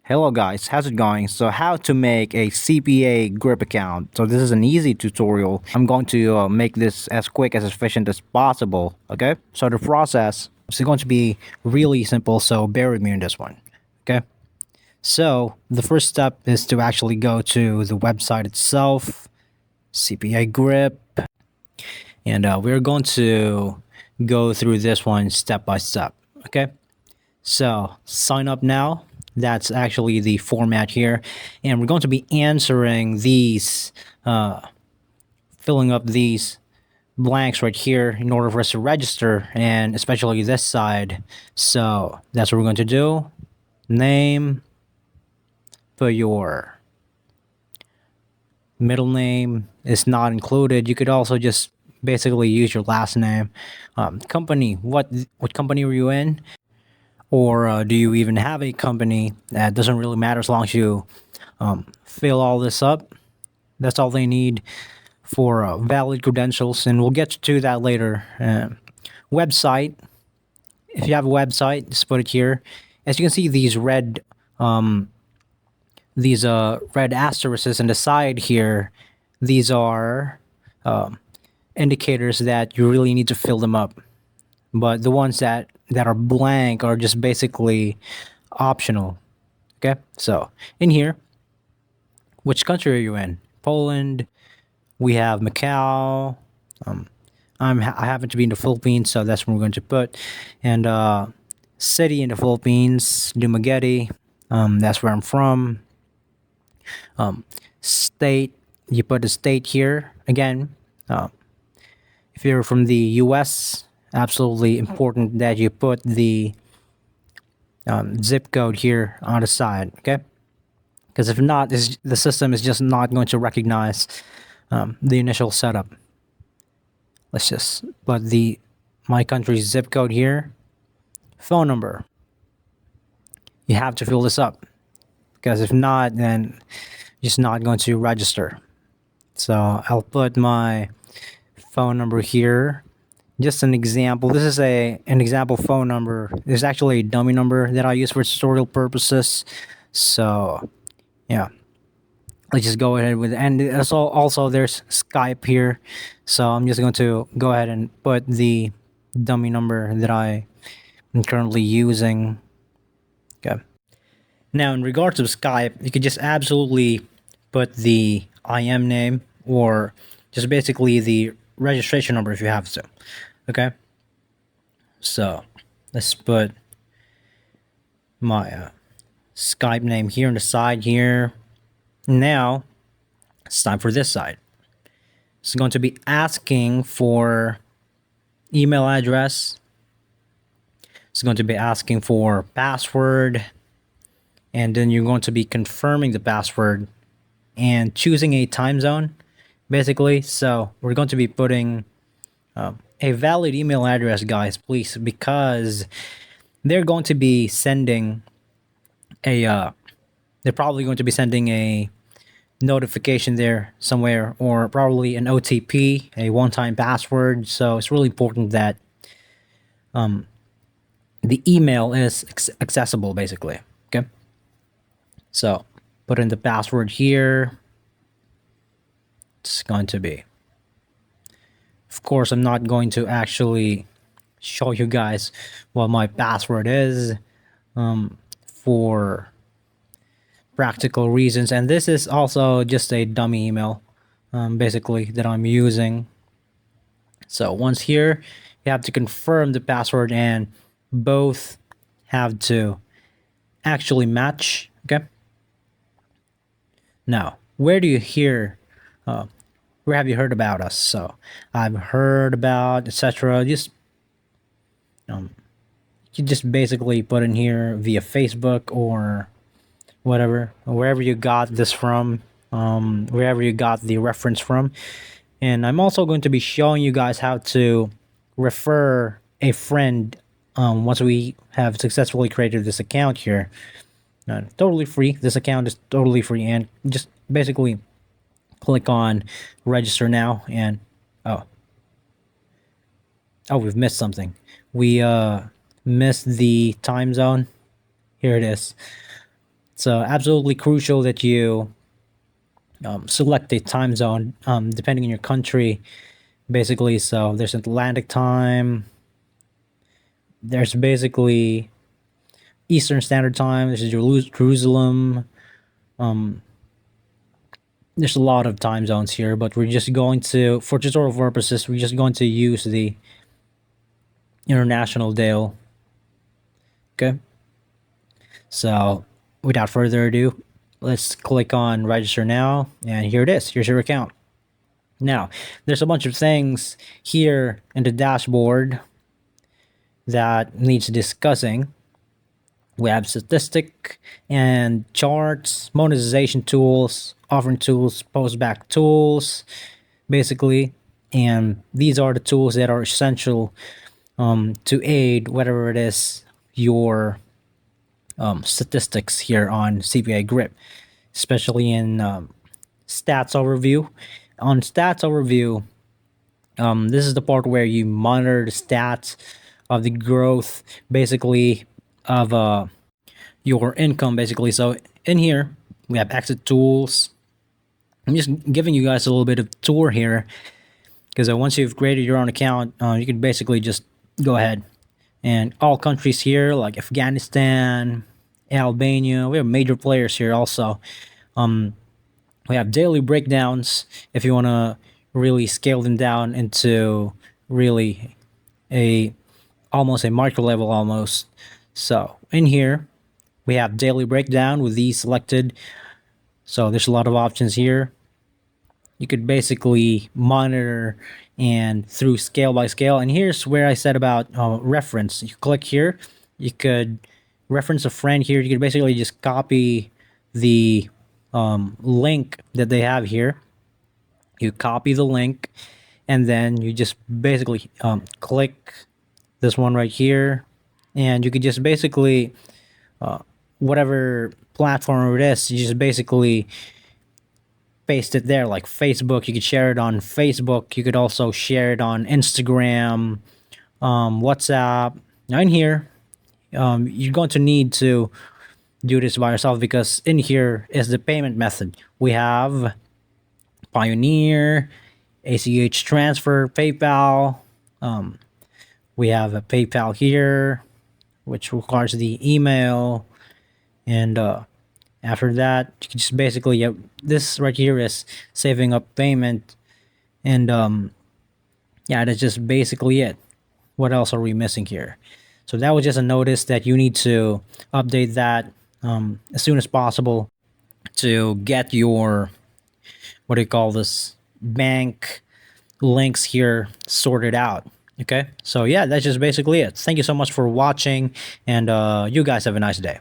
Hello guys, how's it going? So how to make a CPA Grip account. So this is an easy tutorial. I'm going to make this as quick as efficient as possible, okay? So the process is going to be really simple, so bear with me on this one, okay? So the first step is to actually go to the website itself, CPA Grip, and we're going to go through this one step by step, okay? So sign up now. That's actually the format here. And we're going to be answering these, filling up these blanks right here in order for us to register, and especially this side. So that's what we're going to do. Name, put your middle name is not included. You could also just basically use your last name. Company, what company were you in? Or do you even have a company? That doesn't really matter as long as you fill all this up. That's all they need for valid credentials, and we'll get to that later. Website. If you have a website, just put it here. As you can see, these red asterisks on the side here. These are indicators that you really need to fill them up. But the ones that are blank are just basically optional. Okay, so in here, which country are you in? Poland. We have Macau. I happen to be in the Philippines, so that's what we're going to put. And city in the Philippines, Dumaguete. That's where I'm from. State, you put the state here again. If you're from the U.S., absolutely important that you put the zip code here on the side, okay? Because if not, the system is just not going to recognize the initial setup. Let's just put my country's zip code here. Phone number. You have to fill this up, because if not, then it's not going to register. So I'll put my phone number here. Just an example. This is an example phone number. There's actually a dummy number that I use for tutorial purposes. So yeah, let's just go ahead with, and also there's Skype here. So I'm just going to go ahead and put the dummy number that I am currently using. Okay. Now in regards to Skype, you could just absolutely put the IM name, or just basically the registration number if you have to. Okay, so let's put my Skype name here on the side here. Now it's time for this side. It's going to be asking for email address. It's going to be asking for password, and then you're going to be confirming the password and choosing a time zone, basically. So we're going to be putting a valid email address, guys, please, because they're going to be sending they're probably going to be sending a notification there somewhere, or probably an OTP, a one-time password. So it's really important that the email is accessible, basically. Okay, so put in the password here. It's going to be, of course, I'm not going to actually show you guys what my password is for practical reasons. And this is also just a dummy email, basically, that I'm using. So once here, you have to confirm the password, and both have to actually match. Okay. Now, where do you hear where have you heard about us? So I've heard about, etc. Just you just basically put in here via Facebook or whatever, wherever you got this from, wherever you got the reference from. And I'm also going to be showing you guys how to refer a friend once we have successfully created this account here. Totally free. This account is totally free, and just basically click on register now, and oh, we've missed something. We missed the time zone. Here it is. So absolutely crucial that you select a time zone depending on your country, basically. So there's Atlantic time. There's basically Eastern Standard Time. There's Jerusalem. There's a lot of time zones here, but we're just going to, for tutorial purposes, we're just going to use the international DAO. Okay. So without further ado, let's click on register now. And here it is. Here's your account. Now, there's a bunch of things here in the dashboard that needs discussing. We have statistic and charts, monetization tools, offering tools, postback tools, basically. And these are the tools that are essential to aid whatever it is your statistics here on CPA Grip, especially in stats overview. On stats overview, this is the part where you monitor the stats of the growth, basically, of your income, basically. So in here, we have exit tools. I'm just giving you guys a little bit of tour here, because once you've created your own account, you can basically just go ahead and all countries here, like Afghanistan, Albania. We have major players here also. We have daily breakdowns if you want to really scale them down into really a almost a micro level almost. So in here, we have daily breakdown with these selected. So there's a lot of options here. You could basically monitor and through scale by scale. And here's where I said about reference. You click here, you could reference a friend here. You could basically just copy the link that they have here. You copy the link, and then you just basically click this one right here, and you could just basically whatever platform it is, you just basically paste it there. Like Facebook, you could share it on Facebook. You could also share it on Instagram, WhatsApp. Now in here, you're going to need to do this by yourself, because in here is the payment method. We have Pioneer, ACH transfer, PayPal. We have a PayPal here, which requires the email. And after that, you can just basically, this right here is saving up payment. And yeah, that's just basically it. What else are we missing here? So that was just a notice that you need to update that as soon as possible to get your, what do you call this, bank links here sorted out. Okay, so yeah, that's just basically it. Thank you so much for watching, and you guys have a nice day.